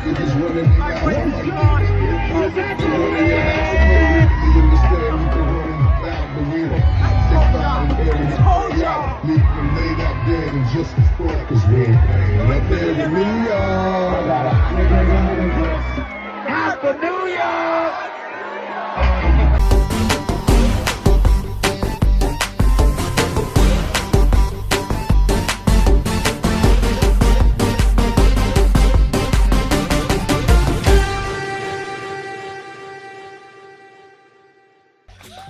It is one in my you understand you can run loud, but we don't take out and air and out. Leave them laid out dead and just as fuck as we're playing up there in New York. Half New York!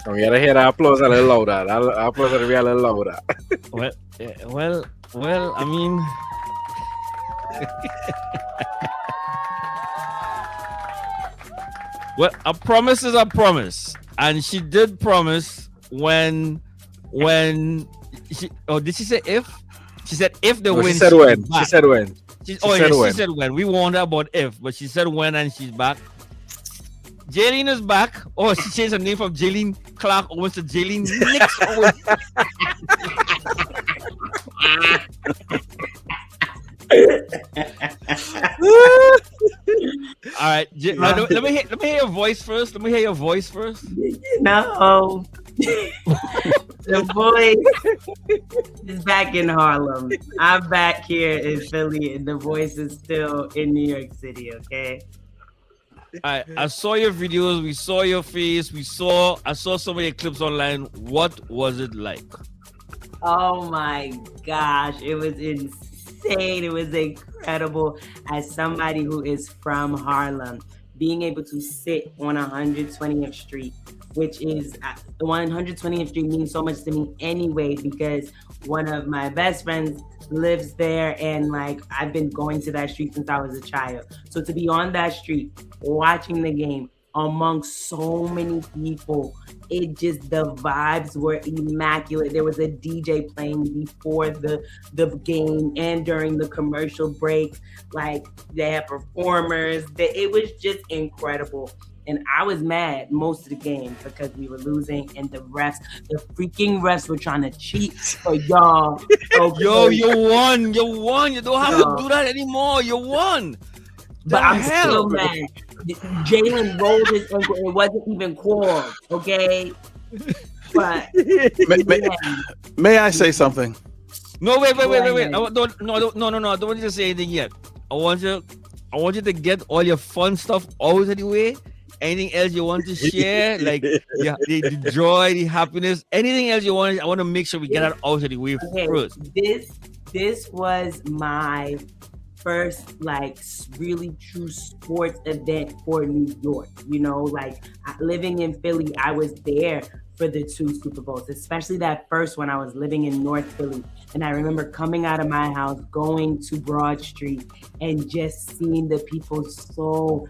We gotta hear that applause a little louder. That applause gotta be a little louder. Well, I mean, well, a promise is a promise, and she did promise when she. Oh, did she say if? She said if the win. She said when. She said when. She said when. We warned her about if, but she said when, and she's back. Jaylene is back. Oh, she changed her name from Jaylene Clark Owens to Jaylene Knicks Owens. All right, let me hear your voice first. No, the voice is back in Harlem. I'm back here in Philly, and the voice is still in New York City. Okay. I saw your videos. We saw your face. I saw so many clips online. What was it like? Oh my gosh, it was insane. It was incredible. As somebody who is from Harlem, being able to sit on 120th Street, which is 120th Street means so much to me anyway, because one of my best friends lives there, and like I've been going to that street since I was a child. So to be on that street watching the game among so many people, the vibes were immaculate. There was a DJ playing before the game and during the commercial break. Like they had performers. It was just incredible. And I was mad most of the game because we were losing, and the freaking refs were trying to cheat for y'all. Okay. Yo, you won. You don't have to do that anymore. You won. But I'm still mad. Jalen rolled his ankle. It wasn't even called, okay? But may I say something? No, wait. No. I don't want you to say anything yet. I want you to get all your fun stuff out of the way. Anything else you want to share, like the joy, the happiness, anything else you want? I want to make sure we get that out of the way first. This was my first like really true sports event for New York. You know, like living in Philly, I was there for the 2 Super Bowls, especially that first one. I was living in North Philly, and I remember coming out of my house, going to Broad Street, and just seeing the people so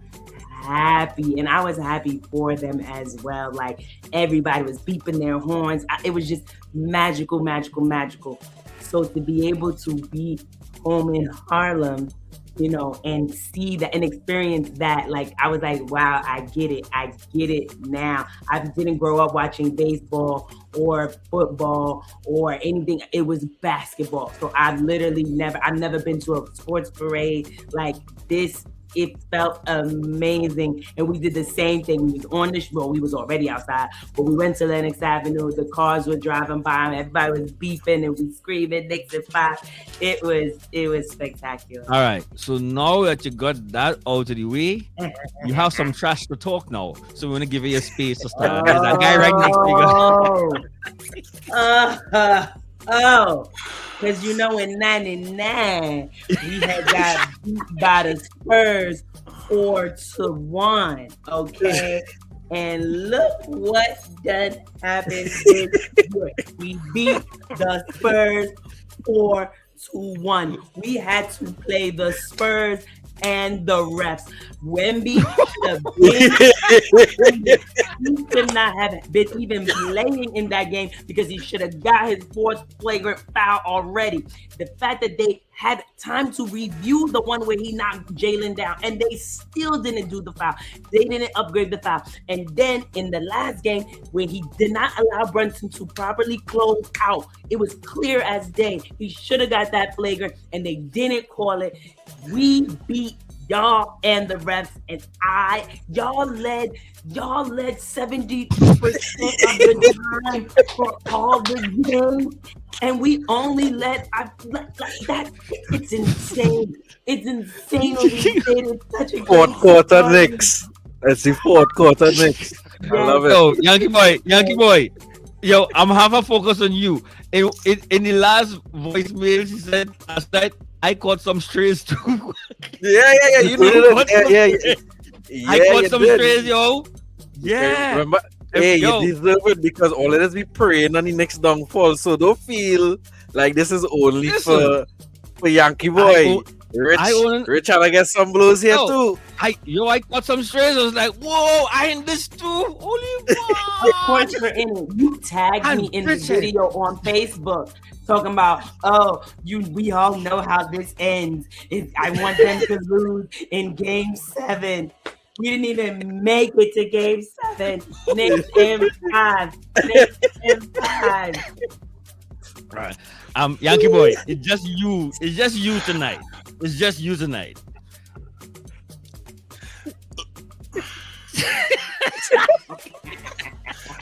happy, and I was happy for them as well. Like everybody was beeping their horns. It was just magical. So to be able to be home in Harlem, you know, and see that and experience that, like I was like, wow, I get it now. I didn't grow up watching baseball or football or anything. It was basketball. So I've never been to a sports parade like this. It felt amazing. And we did the same thing. We was on the show. We was already outside, but we went to Lenox Avenue. The cars were driving by, and everybody was beeping and we screaming, Knicks at 5. It was spectacular. All right. So now that you got that out of the way, you have some trash to talk now. So we're going to give you a space to start. There's that guy right next to you. Because you know in 99 we had got beat by the Spurs 4-1, okay? And look what done happened this year. We beat the Spurs 4-1. We had to play the Spurs and the refs. Wemby he could not have been even playing in that game because he should have got his 4th flagrant foul already. The fact that they had time to review the one where he knocked Jalen down and they still didn't do the foul. They didn't upgrade the foul. And then in the last game, when he did not allow Brunson to properly close out, it was clear as day. He should have got that flagrant and they didn't call it. We beat y'all and the refs and y'all led 72% of the time for all the games, and we only that. It's insane. It's insane what we did. It's such a Fourth great quarter story. Knicks. That's the fourth quarter Knicks. I love it. Yo, Yankee Boy. Yo, I'm half a focus on you. In the last voicemail, she said last night, I caught some strays too. Yeah. You did it. Yeah. I caught you some did. strays, yo. Yeah. Remember, Yo. you deserve it because all of us be praying on the next downfall. So don't feel like this is only Listen. for Yankee Boy. I Rich trying to get some blows here Yo. too. I caught some strays. I was like, whoa, I in this too. Holy Of course you're in it. You tagged me in the Richard. video on Facebook talking about, we all know how this ends. I want them to lose in game 7. We didn't even make it to game 7. Next M5. Right. Yankee Boy, it's just you. It's just you tonight. It's just you tonight.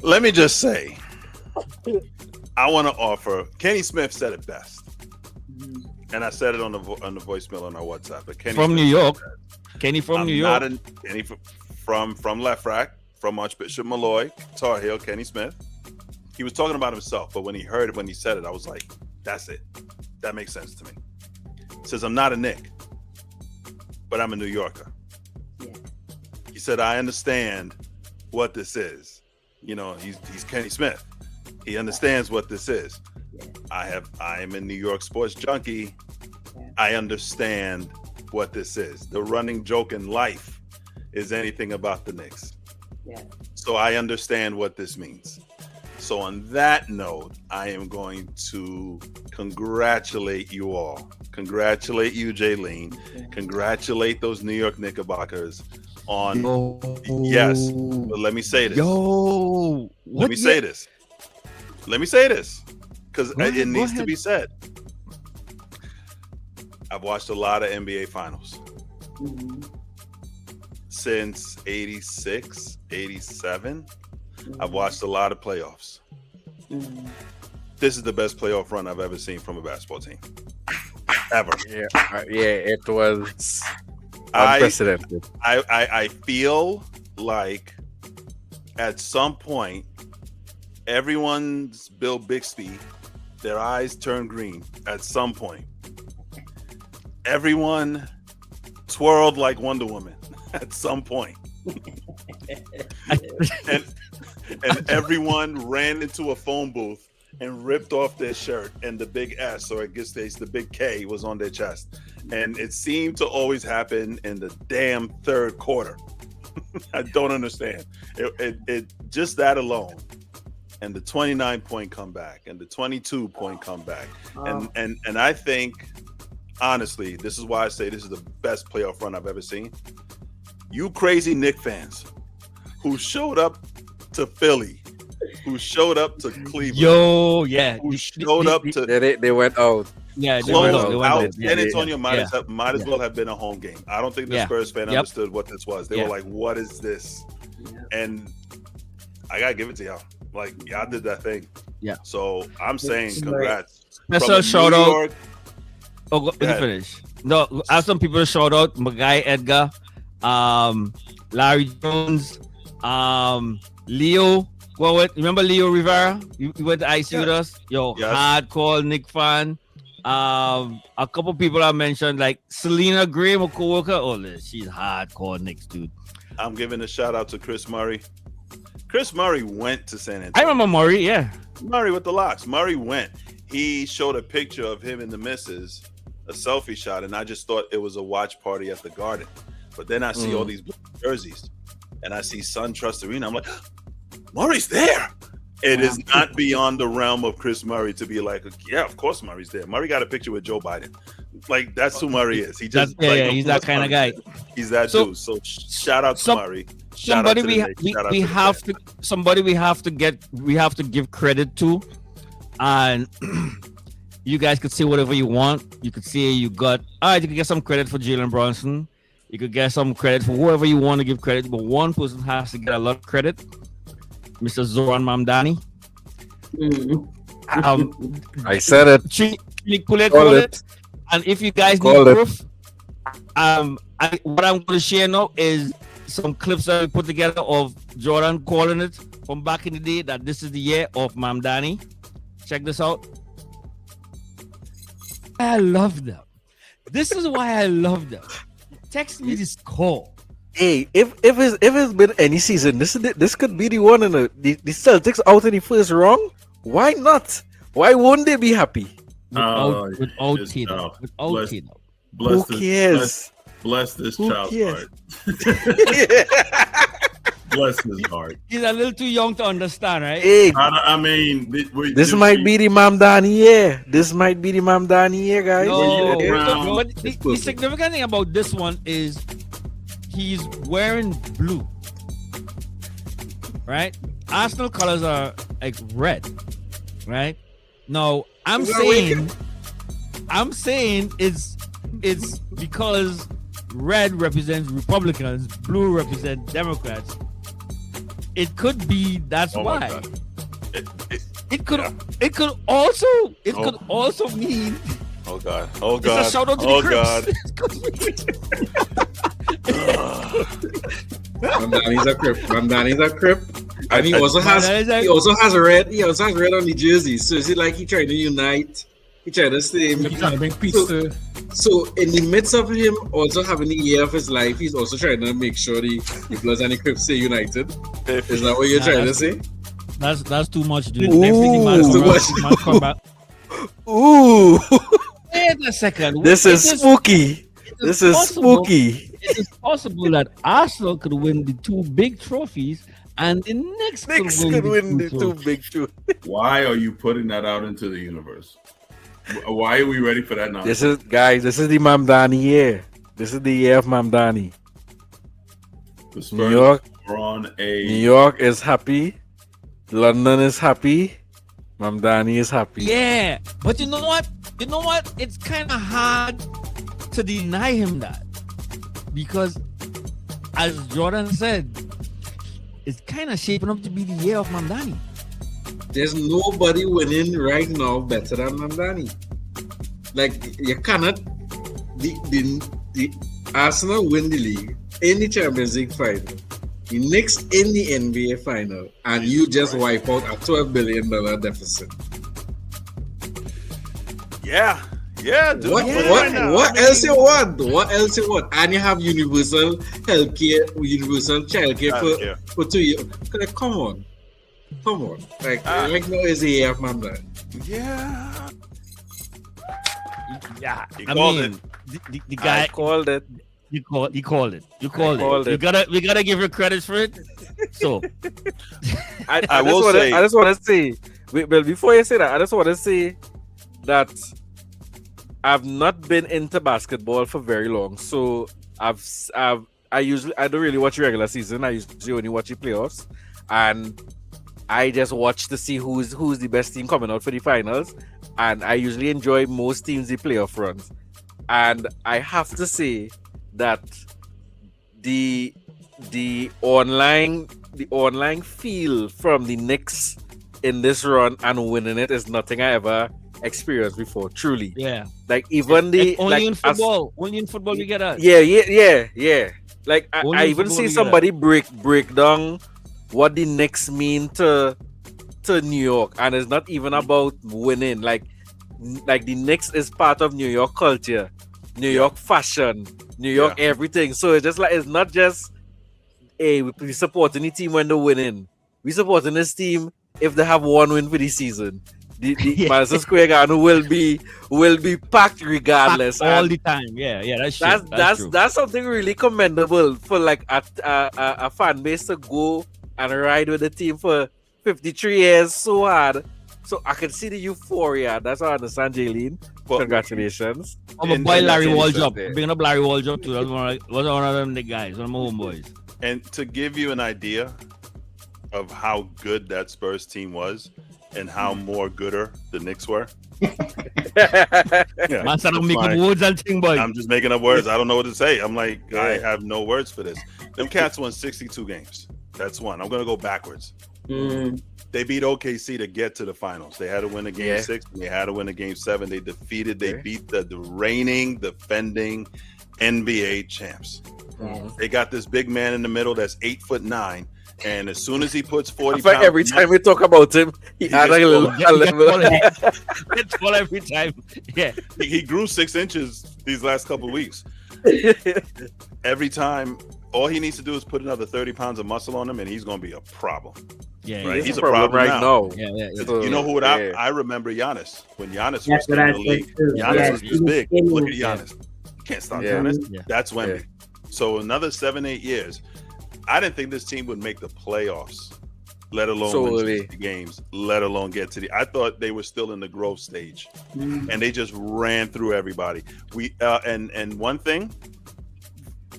Let me just say, I want to offer. Kenny Smith said it best, and I said it on the voicemail on our WhatsApp. But Kenny From Smith New York. said it best. Kenny from I'm New York. Kenny from Left Rack, from Archbishop Malloy, Tar Heel. Kenny Smith. He was talking about himself, but when he said it, I was like, "That's it. That makes sense to me." He says, "I'm not a Knick, but I'm a New Yorker." Yeah. He said, "I understand what this is." You know, he's Kenny Smith. He understands what this is. Yeah. I am a New York sports junkie. Yeah. I understand what this is. The running joke in life is anything about the Knicks. Yeah. So I understand what this means. So on that note, I am going to congratulate you all. Congratulate you, Jaylene. Congratulate those New York Knickerbockers on yes. But let me say this. Let me say this. Because it needs to be said. I've watched a lot of NBA Finals. Mm-hmm. Since 86, 87. I've watched a lot of playoffs. Mm-hmm. This is the best playoff run I've ever seen from a basketball team. Ever. Yeah, it was unprecedented. I feel like at some point, everyone's Bill Bixby, their eyes turn green at some point. Everyone twirled like Wonder Woman at some point. and everyone ran into a phone booth and ripped off their shirt, and the big S, or I guess the big K, was on their chest. And it seemed to always happen in the damn third quarter. I don't understand. It just that alone. And the 29-point comeback and the 22-point comeback. And I think, honestly, this is why I say this is the best playoff run I've ever seen. You crazy Knicks fans who showed up to Philly, who showed up to Cleveland, who showed up to they went out. Yeah, they went out. Yeah, San Antonio might as well have been a home game. I don't think the Spurs fan understood what this was. They were like, "What is this?" And I gotta give it to y'all. Like, y'all did that thing. Yeah. So I'm saying congrats. Special shout out. Oh, let me finish. No, I have some people to shout out. My guy Edgar, Larry Jones, Leo. Remember Leo Rivera? You went to IC with us. Yo, hardcore Knick fan. A couple people I mentioned, like Selena Gray, my coworker. Oh, she's hardcore Knicks, dude. I'm giving a shout out to Chris Murray. Chris Murray went to San Antonio. I remember Murray, yeah. Murray with the locks. Murray went. He showed a picture of him and the missus, a selfie shot, and I just thought it was a watch party at the Garden. But then I see all these blue jerseys, and I see SunTrust Arena. I'm like, Murray's there. It is not beyond the realm of Chris Murray to be like, yeah, of course Murray's there. Murray got a picture with Joe Biden. Like, that's who Murray is. He just he's that kind of guy. He's that dude. So shout out to Murray. Somebody we have to give credit to, and you guys could say whatever you want. You could say you can get some credit for Jalen Brunson. You could get some credit for whoever you want to give credit, but one person has to get a lot of credit. Mr. Zoran Mamdani. I said it. Call it. And if you guys need Call it. proof, what I'm going to share now is some clips that we put together of Jordan calling it from back in the day that this is the year of Mamdani. Check this out. I love them. This is why I love them. Text me this call. Hey, if it's been any season, this could be the one in the Celtics out in the first round. Why not? Why won't they be happy? Without Tatum. Without Tatum. Who cares? Bless this Who child's cares? heart. Bless his heart. He's a little too young to understand, right? Hey, I mean, this might be the Mamdani year. This might be the Mamdani year, guys. No, Brown. but the significant thing about this one is he's wearing blue, right? Arsenal colors are like red, right? No, I'm saying it's because red represents Republicans, blue represents Democrats. It could be that's Oh my why. God. It could also mean Oh God. Oh it's God. a shout out to Oh the God. Mandani's a crip. Mandani's a crip. And he also has red. He also has red on the jersey. So is it like he trying to unite? He trying to stay. He's trying to bring peace to. So in the midst of him also having the year of his life, he's also trying to make sure the Bloods and the Crips stay united. Is that what you're trying to say? That's too much, dude. Ooh, Next thing that's too much. man come back. Ooh, Wait a second. this is spooky. This is possible- spooky. It is possible that Arsenal could win the two big trophies and the Knicks Could win the two trophies. big two. Why are you putting that out into the universe? Why are we ready for that now? This is the Mamdani year. This is the year of Mamdani. The Spurs New York, are on a New York is happy. London is happy. Mamdani is happy. Yeah, but you know what? It's kind of hard to deny him that because, as Jordan said, it's kind of shaping up to be the year of Mamdani. There's nobody winning right now better than Mandani. Like you cannot the Arsenal win the league in the Champions League final, the Knicks in the NBA final, and you just wipe out a $12 billion deficit. Yeah. Yeah, dude. What else you want? What else you want? And you have universal healthcare, universal childcare for 2 years. Like, come on. Like right now is the year of Mandani. Yeah. Yeah, He I called mean, it. the guy I called it. You called it. called We it. gotta give you credit for it. So I will say- I just want to say. Well, before you say that, I just want to say that I've not been into basketball for very long. So I don't really watch regular season. I usually only watch the playoffs, and I just watch to see who's the best team coming out for the finals. And I usually enjoy most teams the playoff runs. And I have to say that the online feel from the Knicks in this run and winning it is nothing I ever experienced before. Truly, yeah, like even the only like in football, we get that. Yeah. Like Only I in even football see we get somebody break down what the Knicks mean to New York, and it's not even about winning. Like the Knicks is part of New York culture, New York fashion, New York everything. So it's just like it's not just we supporting the team when they're winning. We supporting this team if they have one win for the season. The Madison Square Garden will be packed regardless. all the time. Yeah, That's something really commendable for like a fan base to go and ride with the team for 53 years so hard. So I can see the euphoria. That's how I understand, Jaylene. Well, Congratulations. I'm a boy Larry and- Waldrop. there. Bringing up Larry Waldrop too. That's one of them the guys, one of my homeboys. And to give you an idea of how good that Spurs team was and how more gooder the Knicks were, Yeah, Man, start it's make up fine. words and thing, boy. I'm just making up words. I don't know what to say. I'm like, I have no words for this. Them Cats won 62 games. That's one. I'm gonna go backwards. They beat OKC to get to the finals. They had to win a game 6, and they had to win a game 7. They beat the reigning, defending NBA champs. They got this big man in the middle that's 8'9", and as soon as he puts 40 pounds, every time we talk about him, he adds a little level. It's all every time. Yeah. He grew 6 inches these last couple of weeks. Every time, all he needs to do is put another 30 pounds of muscle on him, and he's going to be a problem. Yeah, right? yeah. He's a problem right now. Yeah. You know who I remember? Giannis. When Giannis was in the league, too. Giannis was this big. Look at Yeah. Giannis. You can't stop Yeah. Giannis. Yeah. That's Wemby. So another 7-8 years. I didn't think this team would make the playoffs, let alone win 60 games, let alone get to the. I thought they were still in the growth stage, and they just ran through everybody. And one thing.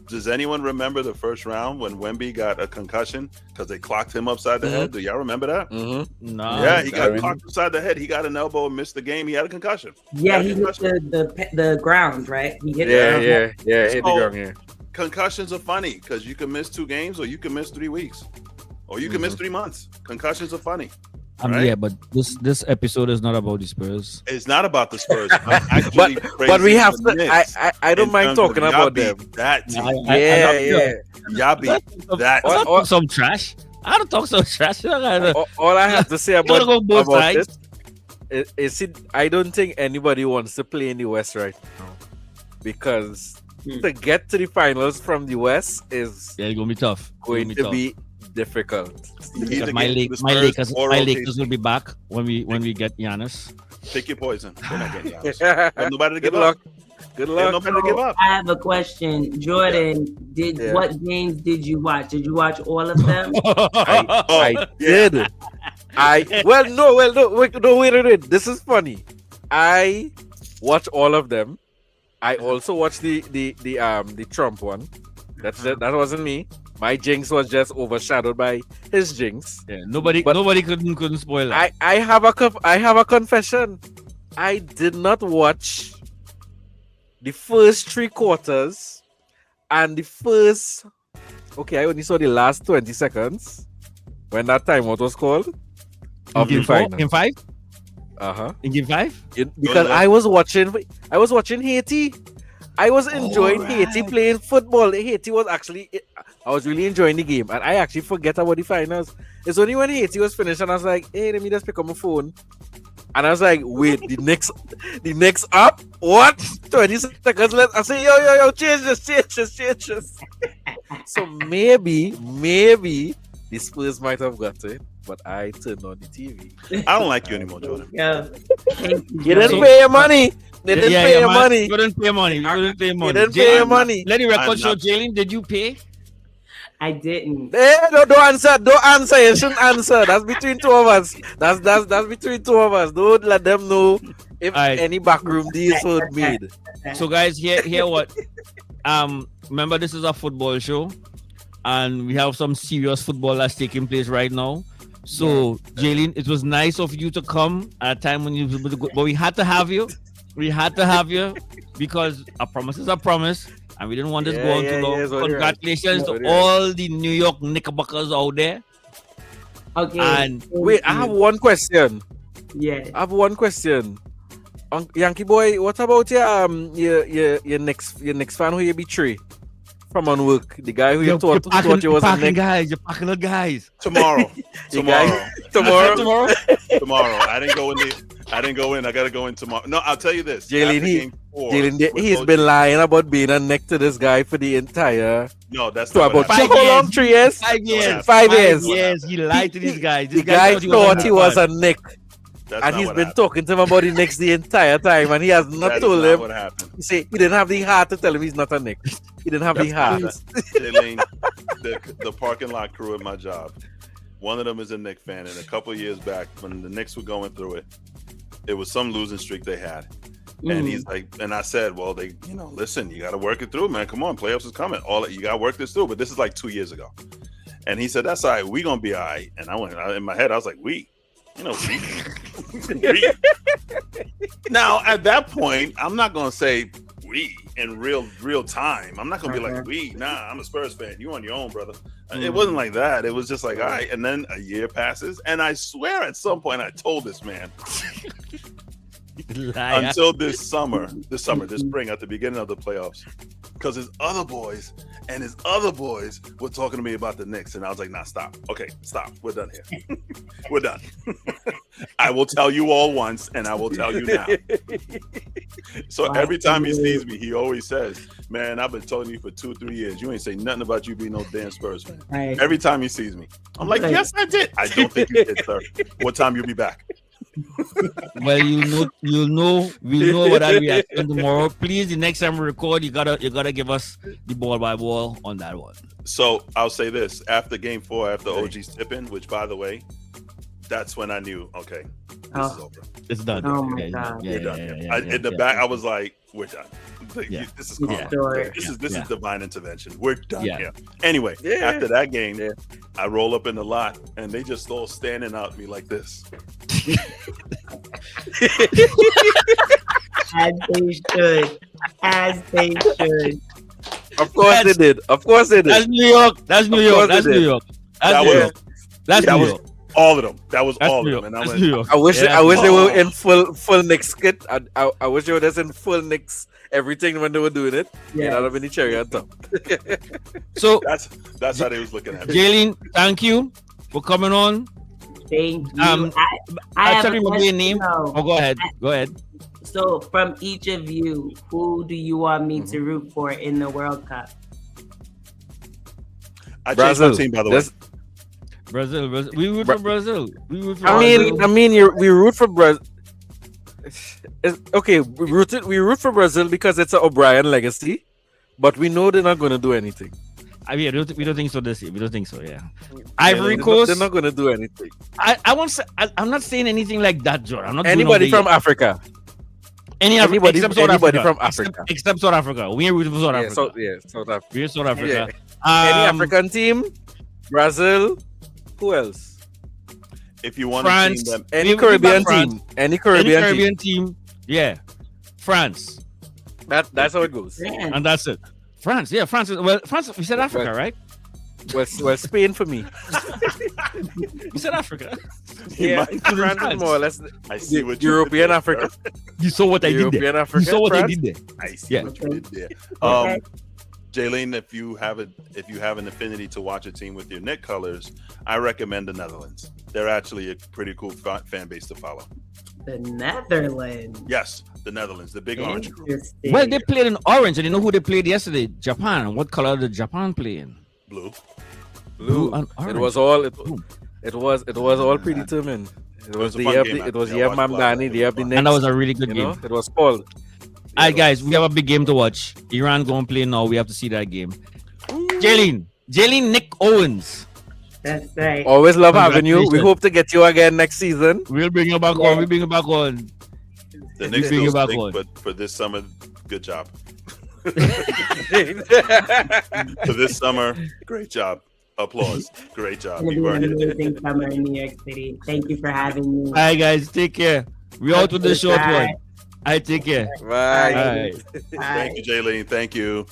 Does anyone remember the first round when Wemby got a concussion because they clocked him upside the head? Do y'all remember that? No. Yeah, he got clocked upside the head. He got an elbow and missed the game. He had a concussion. Yeah, he hit the ground, right? He hit hit the ground. Yeah. Concussions are funny because you can miss 2 games or you can miss 3 weeks or you can miss 3 months. Concussions are funny. Right? Yeah, but this episode is not about the Spurs. It's not about the Spurs. I'm actually but we have praising the to. Knicks I don't in mind terms of talking y'all about beat them. That team. Yeah. Y'all beat that I team. talk some trash. I don't talk some trash. All I have to say about, go both sides. this is I don't think anybody wants to play in the West right now because to get to the finals from the West is Yeah, it's gonna be tough. going to be difficult. Because my Lakers will be back when we get Giannis. Pick your poison. They're not getting Giannis. There's nobody to give up. Good There's luck. nobody to give up. I have a question, Jordan. What games did you watch? Did you watch all of them? I did. No. Wait. This is funny. I watched all of them. I also watched the Trump one. That wasn't me. My jinx was just overshadowed by his jinx. Yeah, nobody couldn't spoil that. I have a confession. I did not watch the first 3 quarters and the first. Okay, I only saw the last 20 seconds when that timeout was called of the final. Game 5? In game 5? Because I was watching Haiti. I was enjoying Haiti playing football. Haiti was actually, I was really enjoying the game, and I actually forget about the finals. It's only when Haiti was finished, and I was like, "Hey, let me just pick up my phone." And I was like, "Wait, the next up? What? 20 seconds left." I say, "Yo, change this." So maybe the Spurs might have got it, but I turned on the TV. I don't like you anymore, Jordan. Yeah. You didn't pay your money. They didn't pay your money. You didn't pay money. You didn't pay your money. Let the record show, Jaylene, did you pay? I didn't. Hey, don't answer. Don't answer. You shouldn't answer. That's between 2 of us. That's between 2 of us. Don't let them know if any backroom deals were made. So guys, hear what? Remember this is a football show, and we have some serious football that's taking place right now. So Jaylene, it was nice of you to come at a time when you were able to go, but we had to have you. We had to have you because a promise is a promise, and we didn't want this going too long. Congratulations to all the New York Knickerbockers out there. Okay. And wait, I have one question. Yeah. I have one question. Yankee Boy, what about your Knicks fan who you betray from on work? The guy who you thought you was a Knicks guys. You're packing up guys. Tomorrow. Tomorrow. I didn't go in. I gotta go in tomorrow. No, I'll tell you this. Jaylen, he's been lying about being a neck to this guy for the entire. No, that's not about 5 years. How long? 3 years? 5 years. 5 years. Yes, he lied to these guys. The guy thought he was a Nick. That's and he's been talking to him about the Knicks the entire time, and he has not told him. What happened? He said he didn't have the heart to tell him he's not a Knick. He didn't have the heart. Jaylene, the parking lot crew at my job, one of them is a Knicks fan, and a couple of years back when the Knicks were going through it, it was some losing streak they had. And he's like, and I said, well, listen, you got to work it through, man. Come on, playoffs is coming. You got to work this through. But this is like 2 years ago. And he said, that's all right. We going to be all right. And I went in my head, I was like, we. Now, at that point, I'm not gonna say we in real time. I'm not gonna be like we. Nah, I'm a Spurs fan. You on your own, brother. It wasn't like that. It was just like, all right. And then a year passes, and I swear at some point I told this man until this spring at the beginning of the playoffs, because his other boys were talking to me about the Knicks, and I was like, nah, stop. Okay, stop. We're done here. We're done. I will tell you all once, and I will tell you now. So every time he sees me, he always says, man, I've been telling you for 2-3 years. You ain't say nothing about you being no damn Spurs fan. Right. Every time he sees me. I'm like, yes, I did. I don't think you did, sir. What time you'll be back? Well, we'll know what I'll be at tomorrow. Please, the next time we record, you gotta give us the ball by ball on that one. So I'll say this: after Game 4, after OG's tipping, which by the way, that's when I knew, okay, this is over. It's done. Oh my God. We're done. In the back, I was like, we're done. This is calm. This is divine intervention. We're done here. Anyway, after that game, I roll up in the lot, and they just all standing out at me like this. As they should. As they should. Of course they did. Of course they did. That's New York. That's New York. That's New York. That's New York. All of them. That was That's all New of York. them. And That's New York. I wish they were in full Knicks kit. I wish they were just in full Knicks everything when they were doing it. Yeah, that'd have been the cherry on top. So that's how they was looking at me. Jaylene, thank you for coming on. Thank you. I have a question, name. though. Oh, go ahead. Go ahead. So, from each of you, who do you want me to root for in the World Cup? I changed my team, by the way. Brazil. We root for Brazil. We root for I mean, we root for Brazil. Okay, we root for Brazil because it's an O'Brien legacy, but we know they're not going to do anything. I mean, we don't think so this year. We don't think so. Yeah. Ivory Coast. They're not going to do anything. I won't say. I'm not saying anything like that, John. I'm not. Anybody from Africa. Anybody from Africa. Except South Africa. We are rooting for South Africa. South Africa. We're South Africa. Any African team, Brazil. Who else? If you want France, to team them, any Caribbean team. Yeah, France. That's how it goes. And that's it. France. Yeah, France. France. We said Africa, right? Well, Spain for me. We said Africa. Yeah, France is more or less. I see what European Africa. You saw what I did there. European Africa. You saw what France? I did there. I see what you did there. Jaylene, if you have an affinity to watch a team with your Knicks colors, I recommend the Netherlands. They're actually a pretty cool fan base to follow. The Netherlands. Yes, the Netherlands, the big orange group. Well, they played in orange, and you know who they played yesterday? Japan. What color did Japan play in? Blue and orange. It was all predetermined. It was the Year of Mandani, the Year of the Knicks. And that was a really good game. It was called. All right, guys, we have a big game to watch. Iran going to play now. We have to see that game. Jaylene Knicks Owens. That's right. Always love having you. We hope to get you again next season. We'll bring you back on. The Knicks still stink, but for this summer, good job. For this summer, great job. Applause. Great job. It's going to be an amazing summer in New York City. Thank you for having me. All right, guys, take care. We out with the short one. I take care. Bye. Bye. Thank you, Jaylene. Thank you.